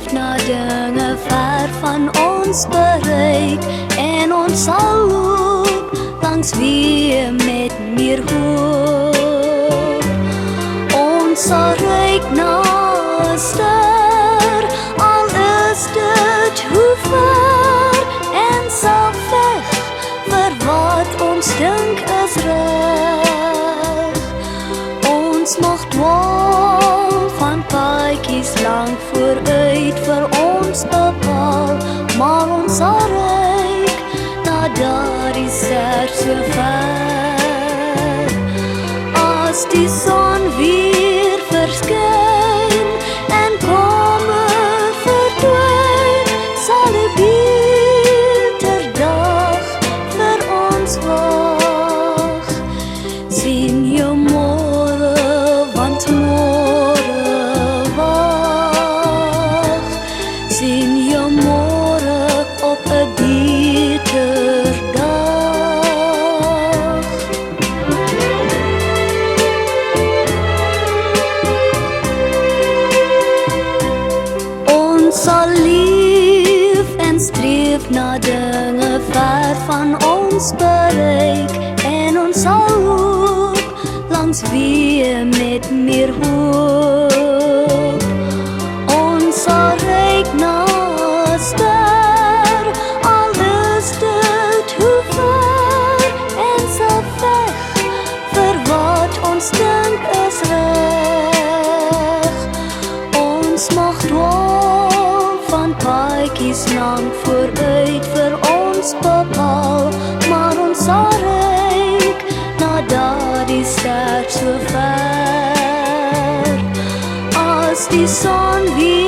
streef na dinge ver van ons bereik en ons sal loop langs weer met meer hoop. Ons sal reik na 'n ster, al is dit hoe ver, en sal veg vir wat ons dink is reg. Ons mag dwaal van paadjies lank vooruit vir ons bepaal, maar ons sal reik na daardie ster so ver. As die son weer verskyn en kommer verdwyn, sal 'n beter dag vir ons wag. Sien jou môre, want môre wag. Sien jou môre op 'n beter dag. Ons sal leef en streef na dinge ver van ons bereik en ons sal loop langs weer met meer hoop. Ons sal reik na 'n ster, al is dit hoe ver, en sal veg vir wat ons dink is reg. Ons mag dwaal van paadjies lank vooruit vir ons bepaal, maar ons sal reik na daardie ster so ver. As die son weer